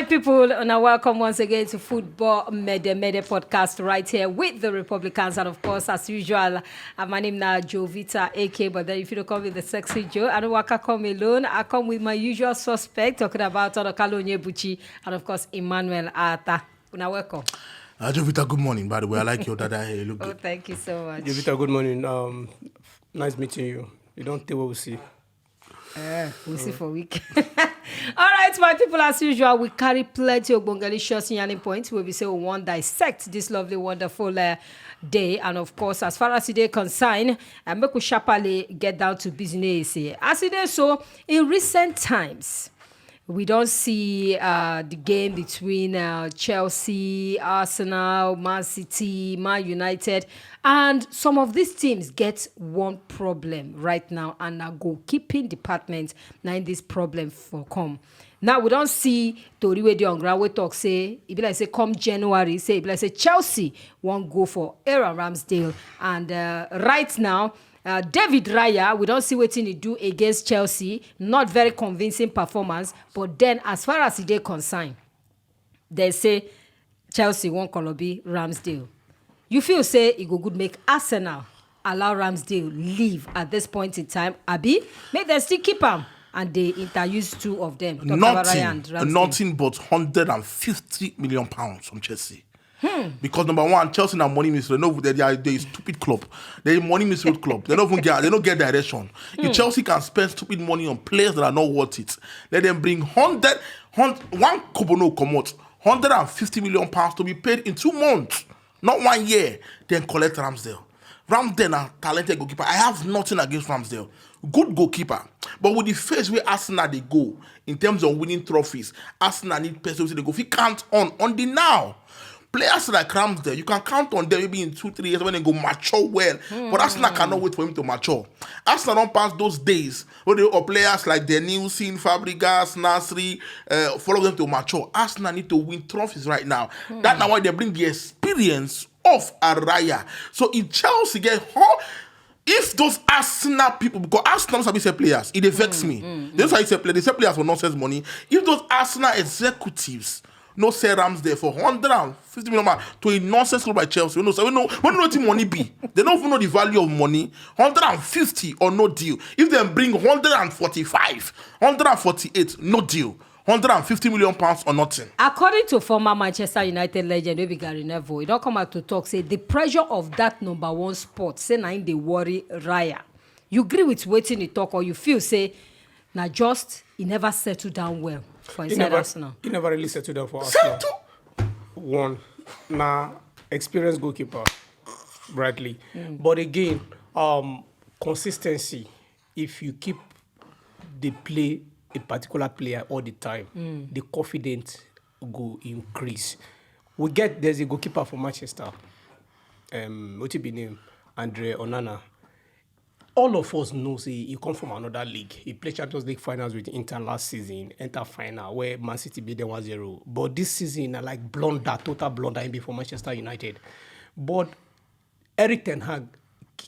right, people, now welcome once again to Football Mede podcast right here with the Republicans. And of course, as usual, my name is Jovita, AK, but then if you don't call me the sexy Joe, I don't want to come alone. I come with my usual suspect, talking about Buchi, and of course, Emmanuel Attah. Now welcome. Jovita, good morning, by the way. I like your dada hair. You look good. Thank you so much. Jovita, good morning. Nice meeting you. You don't think what we'll see. We'll see for a week. All right, my people, as usual, we carry plenty of Bongalicious yarning points where we say we want to dissect this lovely, wonderful day. And of course, as far as today concerned, make we sharply get down to business. As it is so, in recent times, we don't see the game between Chelsea, Arsenal, Man City, Man United. And some of these teams get one problem right now. And our goalkeeping department now in this problem for come. Now, we don't see Tori on ground. We talk, say, it be like, say, come January, say, it be like, say, Chelsea won't go for Aaron Ramsdale. And right now, David Raya, we don't see what he do against Chelsea. Not very convincing performance. But then, as far as they concerned, they say Chelsea won't call be Ramsdale. You feel say it go good make Arsenal allow Ramsdale leave at this point in time. Abi, make them still keep him. And they interuse two of them. Nothing but £150 million from Chelsea. Because number one, Chelsea now money misroad. No, they are a stupid club. They're a money misroad club. They don't get direction. If Chelsea can spend stupid money on players that are not worth it, let them bring one Kobono come out, £150 million to be paid in 2 months, not 1 year. Then collect Ramsdale. Ramsdale, a talented goalkeeper. I have nothing against Ramsdale. Good goalkeeper. But with the phase where Arsenal they go in terms of winning trophies, Arsenal need players they go. If you count on the now. Players like Ramsdale, you can count on them maybe in 2-3 years when they go mature well. But Arsenal cannot wait for him to mature. Arsenal don't pass those days where they are players like Denilson, Fabregas, Nasri, follow them to mature. Arsenal need to win trophies right now. That's why they bring the experience of a Raya. So if Chelsea get if those Arsenal people, because Arsenal don't say players, it vex me. They don't say players, they say players for nonsense money. If those Arsenal executives no say Ramsdale for £150 million to a nonsense club by Chelsea. We know what the money be. They don't even know the value of money. 150 or no deal. If they bring 145, 148, no deal. £150 million or nothing. According to former Manchester United legend Maybe Gary Neville, he don't come out to talk, say the pressure of that number one spot, say now they worry Raya. You agree with waiting the talk, or you feel say now just he never settled down well for inside Arsenal? He never really settled down for Arsenal. One, experienced goalkeeper, Bradley. But again, consistency. If you keep the play a particular player all the time, the confidence go increase. There's a goalkeeper for Manchester. What's his name? Andre Onana. All of us know he come from another league. He played Champions League finals with Inter last season, Inter final, where Man City beat them 1-0. But this season, total blunder before Manchester United. But Eric Ten Hag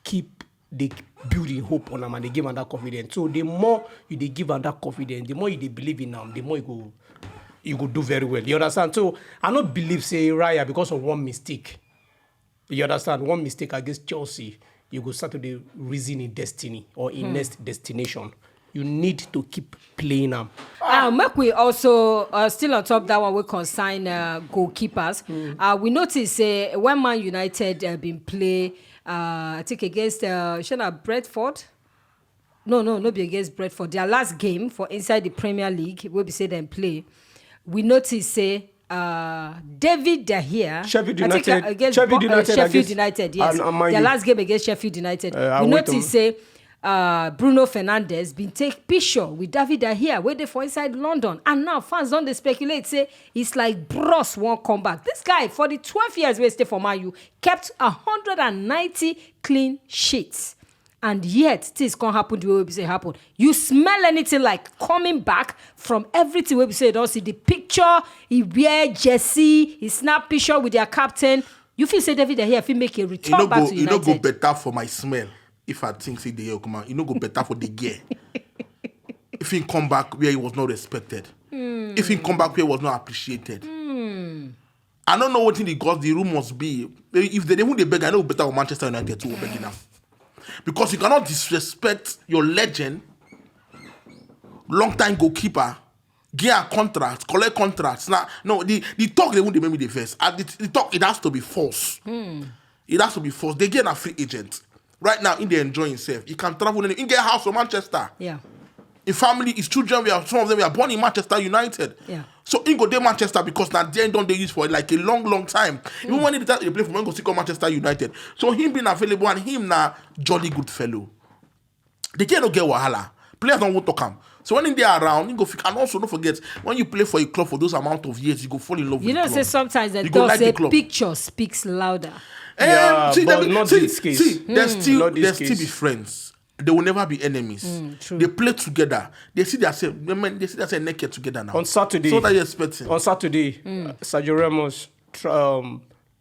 keep building hope on him and they give him that confidence. So the more you give him that confidence, the more you believe in him, the more you go do very well. You understand? So I don't believe, say, Raya, because of one mistake. You understand? One mistake against Chelsea, you go start to the reason in destiny or in next destination. You need to keep playing them. Make we also still on top that one we consign goalkeepers. We notice when Man United been play, I think against Brentford. No, be against Brentford. Their last game for inside the Premier League, where we say them play. We notice David De Gea, Sheffield United, Sheffield United, yes. Their last game against Sheffield United. We notice Bruno Fernandes been take picture with David De Gea waiting for inside London, and now fans don't they speculate say it's like Bros won't come back. This guy for the 12 years we stay for Man U kept 190 clean sheets. And yet, things can't happen the way we say happen. You smell anything like coming back from everything we say. Don't see the picture, he wear jersey, he snap picture with their captain. You feel say David De Gea, if he make a return back to United. You know go better for my smell. If I think say De Gea come out, you know go better for the gear. If he come back where he was not respected. if he come back here was not appreciated. I don't know what thing because the room must be. If they won't beg, I know better with Manchester United too begging now. Because you cannot disrespect your legend, long-time goalkeeper, get a contract, collect contracts. Now, no, the talk they won't make me the first. The talk, it has to be false. It has to be false. They get a free agent. Right now, they enjoy himself. He can travel in get a house from Manchester. Yeah. His family, his children, some of them were born in Manchester United. Yeah. So he go to Manchester because now they don't use for like a long time. Even when he play for him, go see Manchester United. So him being available and him now jolly good fellow. They can't get wahala. Players don't want to come. So when they are around, you go. And also don't forget when you play for a club for those amount of years, you go fall in love with the club. You know, say sometimes the picture speaks louder. Yeah, see, but not this case. See, they'll still be friends. They will never be enemies. They play together. They see themselves naked together now. On Saturday, so that you're expecting. On Saturday, Sergio Ramos,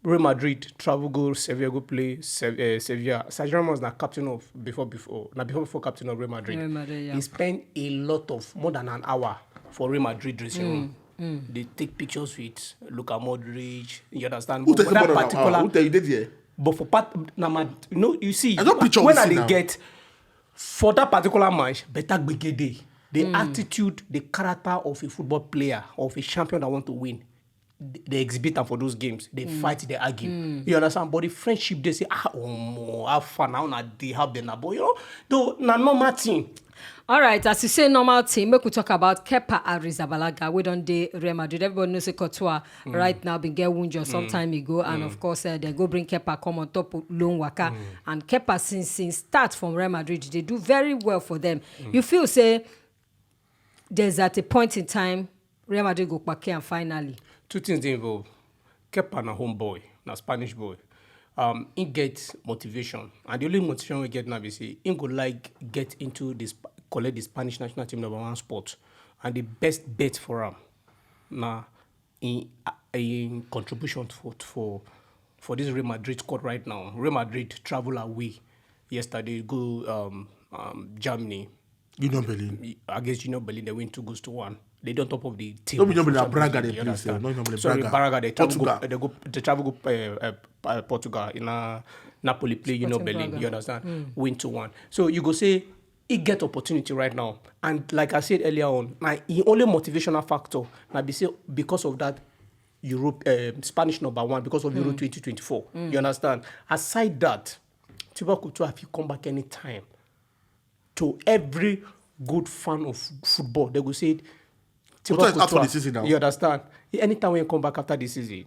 Real Madrid travel go Sevilla go play Sevilla. Sergio Ramos na captain of before captain of Real Madrid. Real Madrid, yeah. He spent a lot of more than an hour for Real Madrid dressing room. They take pictures with Luka Modric. You understand? Who but for that particular, who tell you did here? But for part, you see, I don't picture when I now. get for that particular match, better begede. The attitude, the character of a football player, of a champion that want to win, they exhibit them for those games. They fight, they argue. You understand? But the friendship, they say, have fun now, they have the nabo. You know, though, na normal thing. All right, as you say, normal team, we could talk about Kepa Arrizabalaga. We don't do Real Madrid. Everybody knows Courtois right now been get wounded some time ago, and of course they go bring Kepa come on top of loan waka. And Kepa since start from Real Madrid, they do very well for them. You feel say there's at a point in time Real Madrid go back and finally. Two things they involve. Kepa na home boy, na Spanish boy. He get motivation, and the only motivation we get now is he go like get into this, collect the Spanish national team #1 spot, and the best bet for him now in contribution for this Real Madrid squad right now. Real Madrid travel away yesterday, go Germany. Union Berlin. Against Union Berlin, they win 2-1. They don't top of the team. No, Braga they play. Sorry, Braga they travel go Portugal in Napoli play Union Berlin. You understand? Win 2-1. So you go say he get opportunity right now, and like I said earlier on, the only motivational factor now be say because of that Europe Spanish #1 because of Euro 2024. You understand? Aside that, Thibaut Courtois, if you come back anytime, to every good fan of football, they will say Courtois is out for the season now. You understand? Anytime when you come back after the season,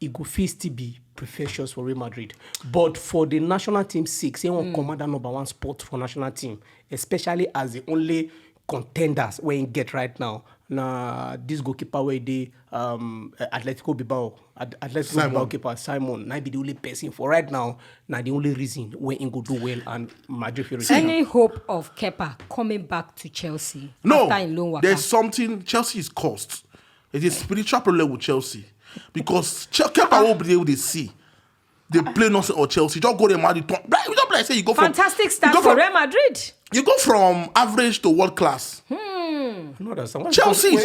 it go face to be precious for Real Madrid. But for the national team sake, they want commander #1 spot for national team, especially as the only contenders when you get right now. Now this goalkeeper where they Atletico Bilbao keeper Simon, now be the only person for right now. Now the only reason when he go do well and Madrid feel any hope of Kepa coming back to Chelsea? No, after in loan waka? There's something Chelsea is cost. It's a spiritual problem with Chelsea because Kepa won't be able to see. They play nothing or Chelsea. Just go there, Madrid. You don't play. Say you go from fantastic start for Real Madrid. You go from average to world class. No, that's Chelsea.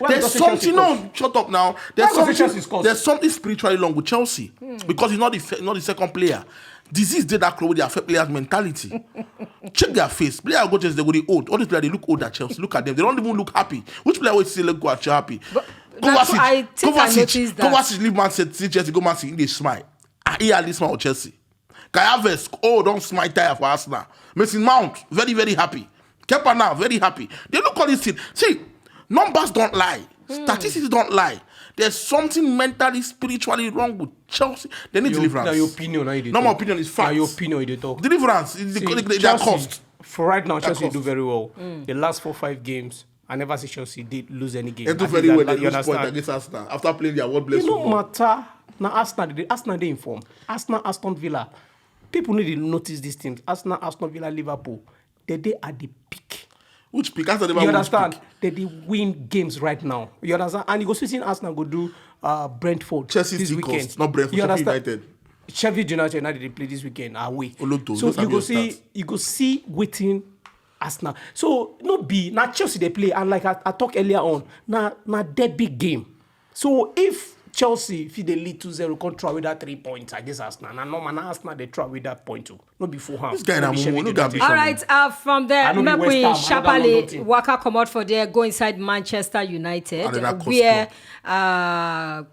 There's something. No, shut up now. There's something spiritually wrong with Chelsea because he's not the second player. Disease did that club. They affect players' mentality. Check their face. Players go just they go the old. All these players they look old at Chelsea. Look at them. They don't even look happy. Which player would say look happy? Kovacic leave Man City. Chelsea go Man City. They smile. He at least smile with Chelsea. Kai Havertz, don't smile tire for Arsenal. Mason Mount, very, very happy. Kepa now, very happy. They look all these things. See, numbers don't lie. Statistics don't lie. There's something mentally, spiritually wrong with Chelsea. They need deliverance. Now your opinion, no, my opinion is fact. Now your opinion, you talk. Deliverance, their cost. For right now, Chelsea do very well. The last 4-5 games, I never see Chelsea did lose any game. They do very well. They lose point against Arsenal after playing their world blessed. It don't matter. Now Arsenal they inform. Arsenal, Aston Villa. People need to notice these things. Arsenal, Aston Villa, Liverpool. They are the peak. Which peak? You understand? They win games right now. You understand? And you go see Arsenal go do Brentford Chelsea this weekend. Cost, not Brentford. You United. Sheffield United now they play this weekend away. Oloto, so you go see waiting Arsenal. So no be now Chelsea they play, and like I talked earlier on, now that big game. So if Chelsea, if they lead 2-0, can try with that 3 points against Arsenal. And no man, Arsenal they try with that point too. Not before hand. This guy na mumu, look at me. All right, from there, make we sharply waka come out for there, go inside Manchester United, where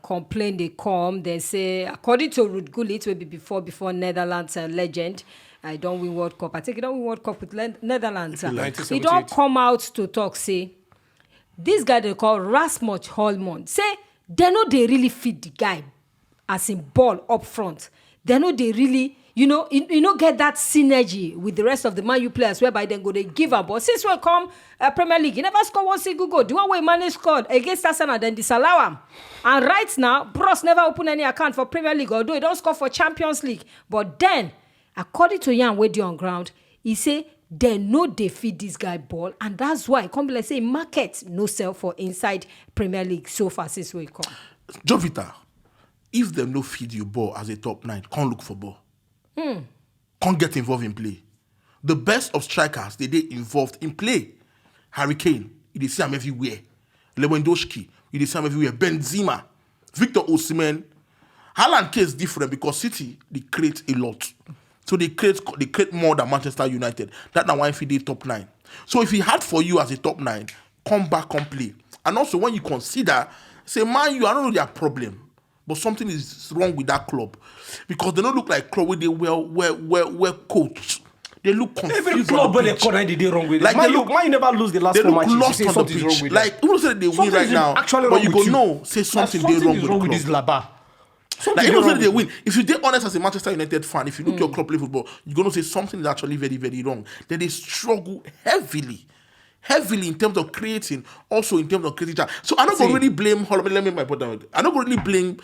complain they come. They say, according to Ruud Gullit, will be before Netherlands legend. I don't win World Cup. I think he don't win World Cup with Netherlands. He don't come out to talk, say, this guy they call Rasmus Højlund, say, they know they really fit the guy as in ball up front. They know they really, you know, get that synergy with the rest of the Man U players whereby they go, they give up. But since we come Premier League, he never scored one single goal. The one way Mane scored against Arsenal, then disallow him. And right now, Bros never opened any account for Premier League, although he don't score for Champions League. But then, according to Jan Wedi on ground, he say, they know they feed this guy ball, and that's why come like say market no sell for inside Premier League so far since we come. Jovita, if them no feed you ball as a top 9, can't look for ball. Can't get involved in play. The best of strikers, they involved in play. Harry Kane, you see him everywhere. Lewandowski, you see him everywhere. Benzema, Victor Osimhen. Haaland case different because City, they create a lot. So they create more than Manchester United. That's why if they top 9. So if he had for you as a top 9, come back, come play. And also when you consider, say, man, I don't know their problem, but something is wrong with that club because they don't look like club where they well coached. They look confused. Every club where they wrong with it. Like man, you never lose the last 4 matches. They look lost on the pitch. Like even say they win right now, but you go no, say something they wrong with this Laba. Like even say they win. If you get honest as a Manchester United fan, if you look your club play football, you're gonna say something is actually very, very wrong. That they struggle heavily in terms of creating, also in terms of creating. So I'm not gonna really blame Højlund. Let me make my point out. I'm not gonna really blame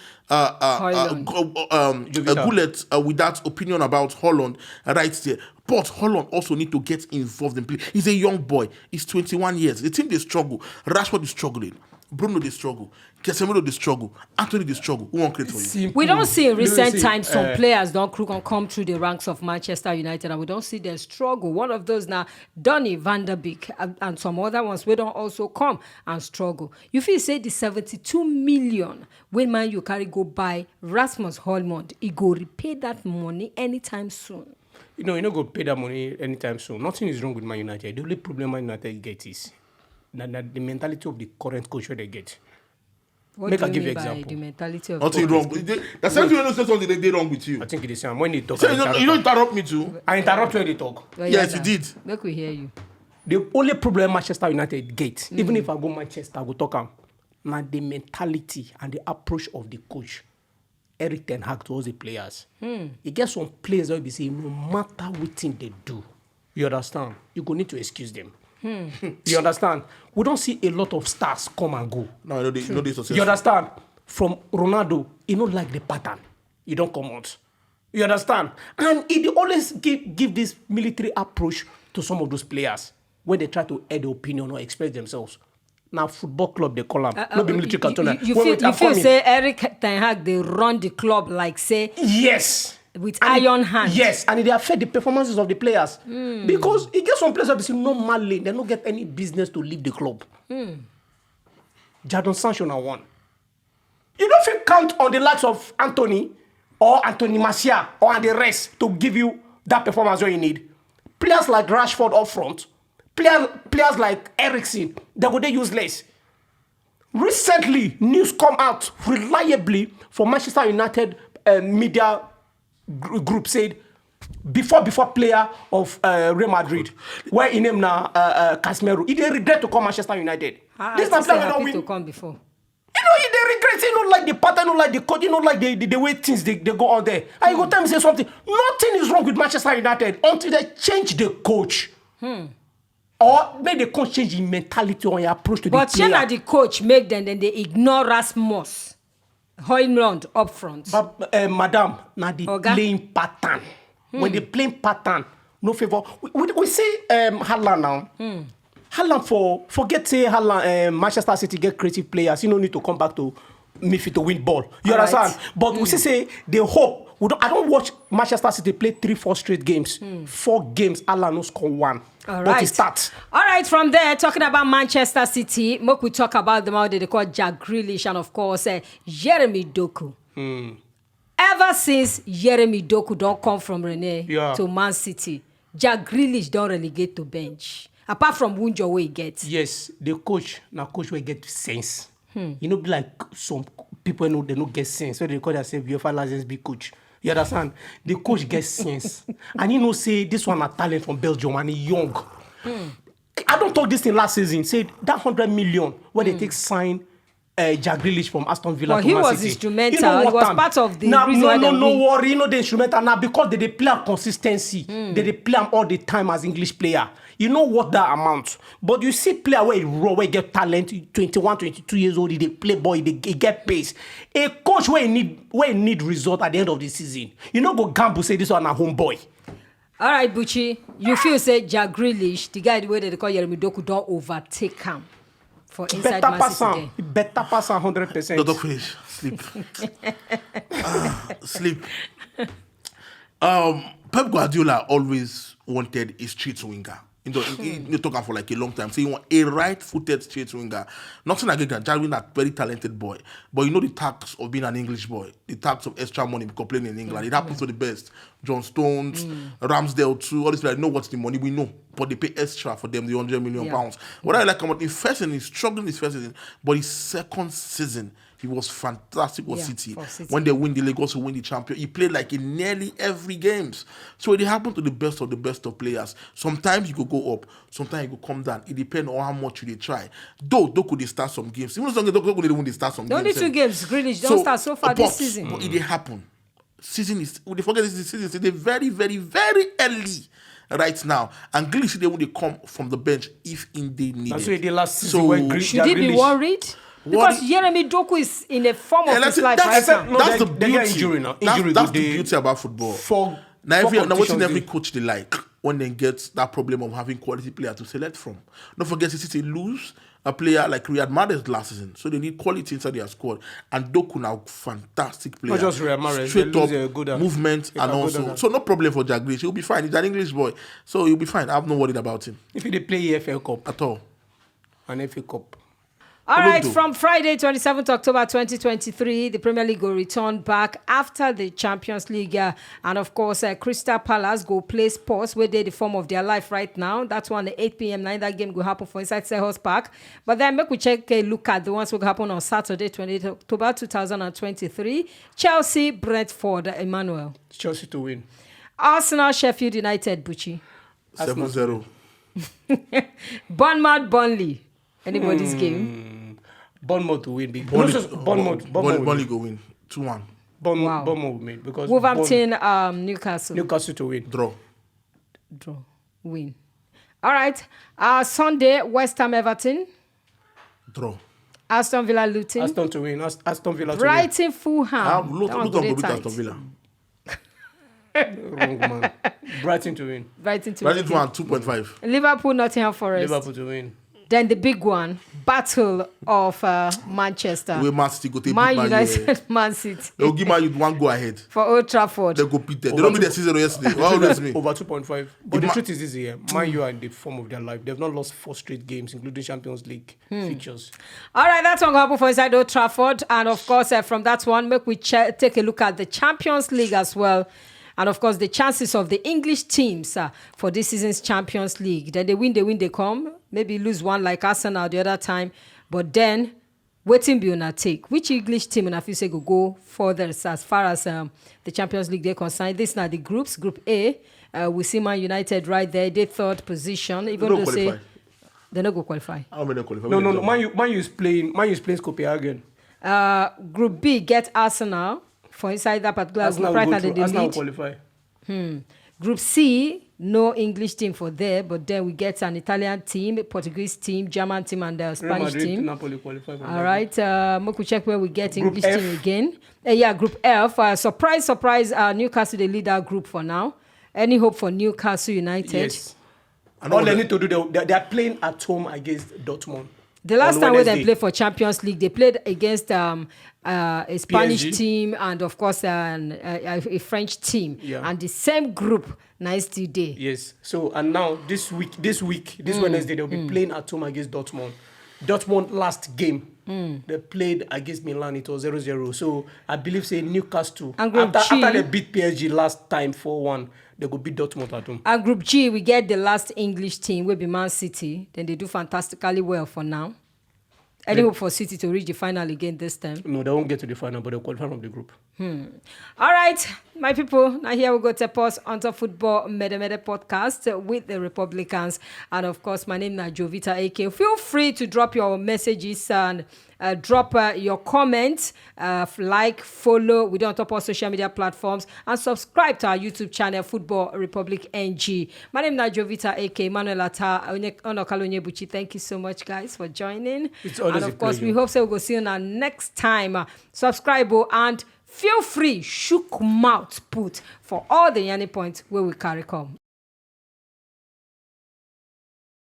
Gullit with that opinion about Højlund right there. But Højlund also need to get involved in play. He's a young boy. He's 21 years. The team they struggle. Rashford is struggling. Bruno they struggle. Casemiro they struggle. Anthony they struggle. Who won't create for you? We don't see in recent times some players don't come through the ranks of Manchester United, and we don't see them struggle. One of those now, Donny van der Beek, and some other ones we don't also come and struggle. You feel say the 72 million when man you carry go buy Rasmus Højlund, he go repay that money anytime soon. You know go pay that money anytime soon. Nothing is wrong with Man United. The only problem Man United get is that the mentality of the current coach they get. What Make do I you give you mean by example. the mentality of Nothing wrong. That's something you know say something they did wrong with you. I think it is when they talk. So you don't interrupt me too. I interrupt when they talk. Well, Yes, you did. Make we hear you. The only problem Manchester United get, even if I go Manchester, I go talk am, now the mentality and the approach of the coach, Erik ten Hag towards the players. He gets some players that will be saying, no matter what thing they do, you understand? You go need to excuse them. You understand? We don't see a lot of stars come and go. No, I know they successful. You understand? From Ronaldo, he don't like the pattern. He don't come out. You understand? And he always give this military approach to some of those players when they try to add their opinion or express themselves. Now, football club, they call them. Not the military canton. You feel say Erik ten Hag, they run the club like say... Yes. With iron hand. Yes, and they affect the performances of the players. Because it gets some players that normally they don't get any business to leave the club. Jadon Sancho now one. You don't feel count on the likes of Anthony or Anthony Martial or the rest to give you that performance that you need. Players like Rashford up front, players like Eriksen, they would useless. Recently, news come out reliably from Manchester United media group said before player of Real Madrid, where he named now Casemiro, he didn't regret to come Manchester United. This is happy to come before. You know, he didn't regret. He don't like the pattern, don't like the coach, he don't like the way things they go on there. And you go tell me say something. Nothing is wrong with Manchester United until they change the coach. Or make the coach change his mentality or his approach to the player. But the coach make them, then they ignore Rasmus Højlund up front. But madam, now the playing pattern. When the playing pattern, no favor. We say Haaland now. Haaland forget say Haaland Manchester City get creative players. You don't need to come back to midfield to win ball. You understand? But we say they hope. I don't watch Manchester City played 3-4 straight games. 4 games, Allah no score 1. All But right. it starts. All right, from there, talking about Manchester City, we talk about them how they call Jack Grealish and, of course, Jeremy Doku. Ever since Jeremy Doku don't come from Rennes to Man City, Jack Grealish don't relegate to bench. Apart from Wunjo where he gets. Yes, the coach will get sense. You know, like some people know they don't get sense. So they call themselves UEFA license big coach. You understand? The coach gets sense. And you know, say this one a talent from Belgium and he young. I don't talk this in last season. Say that 100 million when they take sign Jack Grealish from Aston Villa to Man City. He was instrumental. He was part of the reason why they win. No worry. You know the instrumental now because they play a consistency. They play him all the time as English player. You know what that amount. But you see player where he raw, where he get talent, 21, 22 years old, they play boy, he get pace. A coach where he need result at the end of the season. You know go gamble say this one a home boy. All right, Buchi, you feel say Jack Grealish, the guy the way they call Jeremy Doku, don't overtake him for inside Man City. Better pass 100%. Don't finish. Sleep. Sleep. Pep Guardiola always wanted a street winger. You talking for like a long time. So you want a right-footed straight winger. Nothing against Jarwin, a very talented boy. But you know the tax of being an English boy. The tax of extra money because playing in England. It happens to the best. John Stones, Ramsdale too. All these people know what's the money. We know. But they pay extra for them, the 100 million pounds. What I like about his first season, he's struggling his first season. But his second season, he was fantastic with City. When they win the league, also win the champion. He played like in nearly every games. So it happened to the best of players. Sometimes you could go up, sometimes you could come down. It depends on how much you try. Though Doku they start some games. Even though Doku they win, they start some games. The only 2 games, Grealish don't start so far this season. But it did happen. Season is, they forget this is season. They're very, very, very early right now. And Grealish, they will come from the bench if indeed needed. That's why the last season. Should he be worried? Because Jeremy Doku is in a form of his life right now. That's the beauty. That's the beauty about football. Now every coach they like when they get that problem of having quality player to select from. Don't forget, City lose a player like Riyad Mahrez last season, so they need quality inside their squad. And Doku now fantastic player. Not just Riyad Mahrez, straight up movement and also. So no problem for Jack Grealish. He'll be fine. He's an English boy, so he'll be fine. I have no worry about him. If they play EFL Cup at all, an FA Cup. All right, from Friday, 27th October 2023, the Premier League will return back after the Champions League. And of course, Crystal Palace go play Spurs, where they're the form of their life right now. That's one, the 8 p.m. night. That game will happen for inside Selhurst Park. But then make we check a look at the ones will happen on Saturday, 28th October 2023. Chelsea, Brentford, Emmanuel. Chelsea to win. Arsenal, Sheffield United, Buchi. 7-0. Bournemouth, Burnley. Anybody's game. Bournemouth to win. Bournemouth go win 2-1. Bournemouth will win because Wolverhampton, Newcastle. Newcastle to win. Draw. Win. All right. Sunday, West Ham, Everton. Draw. Aston Villa, Luton. Aston to win. Aston Villa to Brighton, Fulham. Luton go beat Aston Villa. Wrong man. Brighton to win. Brighton to 2.5. Liverpool, Nottingham Forest. Liverpool to win. Then the big one, Battle of Manchester. Where Man City go take Man United, Man City. They'll give Man United one go ahead. For Old Trafford. They go beat them. They don't beat their 6-0 yesterday. Over 2.5. But the truth is this year, Man U are in the form of their life. They've not lost 4 straight games, including Champions League features. All right, that's one happen for inside Old Trafford. And of course, from that one, make we take a look at the Champions League as well. And of course, the chances of the English teams for this season's Champions League. Then they win, they come. Maybe lose one like Arsenal the other time. But then, waiting be on a take. Which English team, and I feel say go further as far as the Champions League they're concerned. This now the groups. Group A, we see Man United right there. They 3rd position. Even though say they not go qualify. How many qualify? No. Man U is playing Copenhagen. Group B get Arsenal. For inside that particular group, right now they lead. Qualify. Group C, no English team for there, but then we get an Italian team, Portuguese team, German team, and a Spanish team. Napoli qualify. All right, we check where we get English team again. Group F. Surprise, Newcastle they lead our group for now. Any hope for Newcastle United? Yes. And all they need to do, they are playing at home against Dortmund. The last on time when they Wednesday. played for Champions League, they played against a Spanish PSG. team and of course a French team. Yeah. And the same group, nice today. Yes. So and now this Wednesday they'll be playing at home against Dortmund. Dortmund last game they played against Milan. It was 0-0. So I believe say Newcastle And Group G- after they beat PSG last time 4-1, they go beat Dortmund at home. And Group G, we get the last English team, will be Man City. Then they do fantastically well for now. Any hope for City to reach the final again this time? No, they won't get to the final, but they'll qualify from the group. All right, my people. Now here we go to pause on the Football Mede podcast with the Republicans. And of course, my name is Jovita AK. Feel free to drop your messages and drop your comments, like, follow. We don't top all social media platforms and subscribe to our YouTube channel, Football Republic NG. My name is Jovita AK. Manuel Attah, Buchi. Thank you so much, guys, for joining. It's always and of a course, pleasure. we hope so we'll go see you now next time. Subscribe and feel free, shook mouth put for all the yarning points where we carry come.